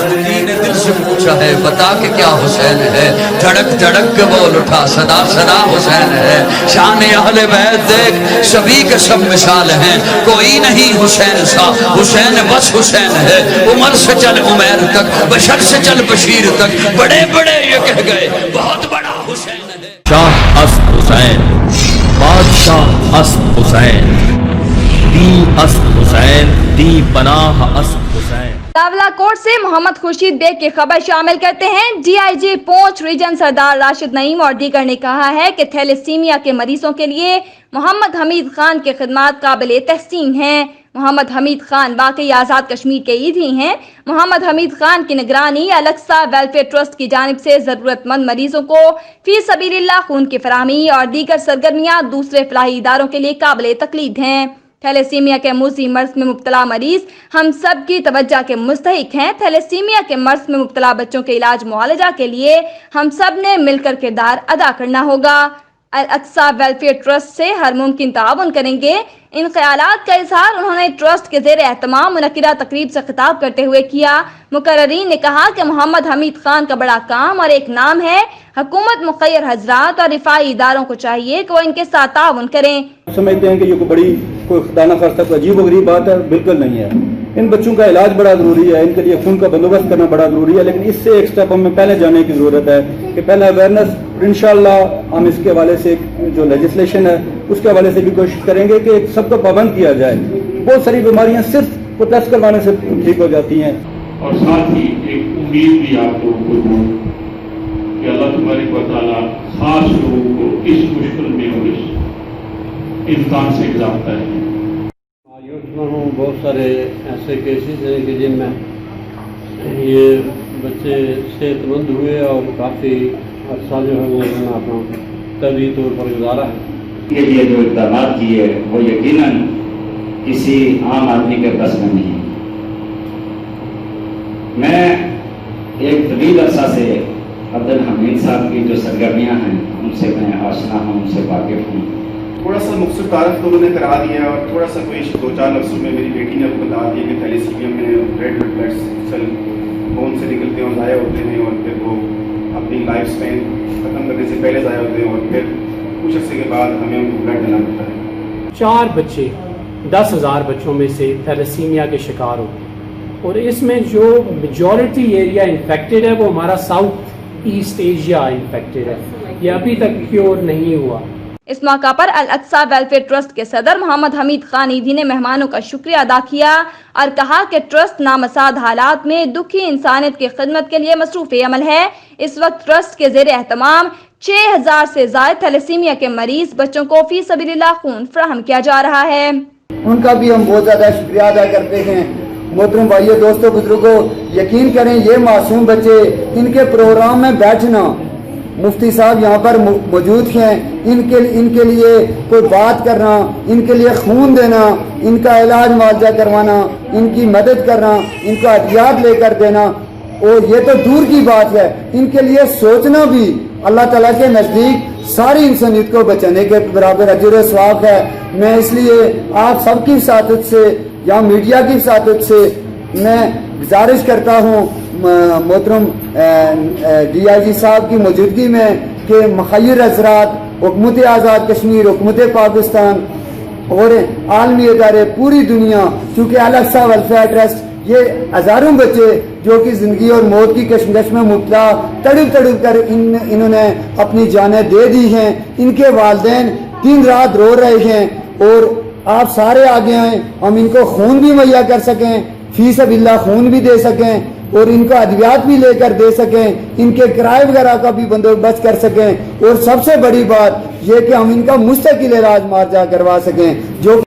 نے دل سے پوچھا ہے بتا کہ کیا حسین ہے، دھڑک دھڑک کے بول اٹھا صدا صدا حسین ہے۔ شان اہل بیت دیکھ سبھی کے سب مثال ہیں، کوئی نہیں حسین سا، حسین بس حسین ہے۔ عمر سے چل عمیر تک، بشر سے چل بشیر تک، بڑے بڑے یہ کہہ گئے بہت بڑا حسین ہے۔ شاہ اسد حسین، بادشاہ اسد حسین، دی اسد حسین، دی پناہ اسد حسین۔ راولہ کوٹ سے محمد خورشید بیگ کی خبر شامل کرتے ہیں۔ D I G Poonch region سردار راشد نعیم اور دیگر نے کہا ہے کہ تھیلیسیمیا کے مریضوں کے لیے محمد حمید خان کی خدمات قابل تحسین ہیں۔ محمد حمید خان واقعی آزاد کشمیر کے عید ہی ہیں۔ محمد حمید خان کی نگرانی الاقصی ویلفیئر ٹرسٹ کی جانب سے ضرورت مند مریضوں کو فی سبیل اللہ خون کی فراہمی اور دیگر سرگرمیاں دوسرے فلاحی اداروں کے لیے قابل تقلید ہیں۔ تھیلیسیمیا کے موذی مرض میں مبتلا مریض ہم سب کی توجہ کے مستحق ہیں۔ تھیلیسیمیا کے مرض میں مبتلا بچوں کے علاج معالجہ کے لیے ہم سب نے مل کر کردار ادا کرنا ہوگا۔ الاقصی ویلفیئر ٹرسٹ سے ہر ممکن تعاون کریں گے۔ ان خیالات کا اظہار انہوں نے ٹرسٹ کے زیر اہتمام منعقدہ تقریب سے خطاب کرتے ہوئے کیا۔ مقررین نے کہا کہ محمد حمید خان کا بڑا کام اور ایک نام ہے۔ حکومت مخیر حضرات اور رفاعی اداروں کو چاہیے کہ وہ ان کے ساتھ تعاون کریں۔ سمجھتے ہیں کہ یہ کوئی خدا نہ خواستہ کوئی عجیب و غریب بات ہے، بالکل نہیں ہے۔ ان بچوں کا علاج بڑا ضروری ہے، ان کے لیے خون کا بندوبست کرنا بڑا ضروری ہے، لیکن اس سے ایک سٹیپ ہمیں پہلے جانے کی ضرورت ہے کہ پہلے اویئرنیس، اور انشاءاللہ ہم اس کے حوالے سے جو لیجسلیشن ہے اس کے حوالے سے بھی کوشش کریں گے کہ سب کو پابند کیا جائے۔ بہت ساری بیماریاں صرف کو ٹیسٹ کروانے سے ٹھیک ہو جاتی ہیں۔ اور ساتھ ہی ایک امید بھی آپ لوگوں کو دوں کہ اللہ تبارک و تعالیٰ خاص لوگوں کو اس مشکل میں اور اس امتحان سے گزارتا ہے۔ ہوں بہت سارے ایسے کیسز ہیں کہ جن میں یہ بچے صحت مند ہوئے اور کافی عرصہ جو ہے وہ انہوں نے اپنا طبی طور پر گزارا ہے۔ کے لیے جو اقدامات کیے وہ یقیناً کسی عام آدمی کے بس میں نہیں۔ میں ایک طویل عرصہ سے عبدالحمید صاحب کی جو سرگرمیاں ہیں ان سے میں آشنا ہوں، ان سے واقف ہوں۔ تھوڑا سا مختصر تعارف تو انہوں نے کرا دیا اور تھوڑا سا کوئی دو چار لفظوں میں میری بیٹی نے بتا دیا کہ تھیلیسیمیا میں ریڈ بلڈ سیل بون سے نکلتے ہیں اور ضائع ہوتے ہیں اور پھر وہ اپنی لائف سپین ختم کرنے سے پہلے ضائع ہوتے ہیں اور پھر کچھ عرصے کے بعد ہمیں ان کو بلڈ دینا پڑتا ہے۔ 4 بچے 10,000 بچوں میں سے تھیلیسیمیا کے شکار ہوتے ہیں اور اس میں جو میجورٹی ایریا انفیکٹڈ ہے وہ ہمارا ساؤتھ ایسٹ ایشیا انفیکٹڈ ہے، یہ ابھی تک کیور نہیں ہوا۔ اس موقع پر الاقصی ویلفیئر ٹرسٹ کے صدر محمد حمید خان ایدھی نے مہمانوں کا شکریہ ادا کیا اور کہا کہ ٹرسٹ نامساعد حالات میں دکھی انسانیت کی خدمت کے لیے مصروف عمل ہے۔ اس وقت ٹرسٹ کے زیر اہتمام 6,000 سے زائد تھیلیسیمیا کے مریض بچوں کو فی سبیل اللہ خون فراہم کیا جا رہا ہے۔ ان کا بھی ہم بہت زیادہ شکریہ ادا کرتے ہیں۔ محترم بھائیو، دوستو، بزرگوں، یقین کریں یہ معصوم بچے ان کے پروگرام میں بیٹھنا، مفتی صاحب یہاں پر موجود ہیں، ان کے لیے کوئی بات کرنا، ان کے لیے خون دینا، ان کا علاج معالجہ کروانا، ان کی مدد کرنا، ان کو عطیات لے کر دینا، اور یہ تو دور کی بات ہے، ان کے لیے سوچنا بھی اللہ تعالیٰ کے نزدیک ساری انسانیت کو بچانے کے برابر اجر و ثواب ہے۔ میں اس لیے آپ سب کی سعادت سے یا میڈیا کی سعادت سے میں گزارش کرتا ہوں محترم ڈی آئی جی صاحب کی موجودگی میں کہ مخیر حضرات، حکومت آزاد کشمیر، حکومت پاکستان اور عالمی ادارے، پوری دنیا، چونکہ الاقصی ویلفیئر ٹرسٹ یہ ہزاروں بچے جو کہ زندگی اور موت کی کشمکش میں مبتلا تڑپ تڑپ کر انہوں نے اپنی جانیں دے دی ہیں، ان کے والدین دن رات رو رہے ہیں، اور آپ سارے آگے آئیں، ہم ان کو خون بھی مہیا کر سکیں، فی سبیل اللہ خون بھی دے سکیں، اور ان کو ادویات بھی لے کر دے سکیں، ان کے کرائے وغیرہ کا بھی بندوبست کر سکیں، اور سب سے بڑی بات یہ کہ ہم ان کا مستقل علاج معالجہ کروا سکیں جو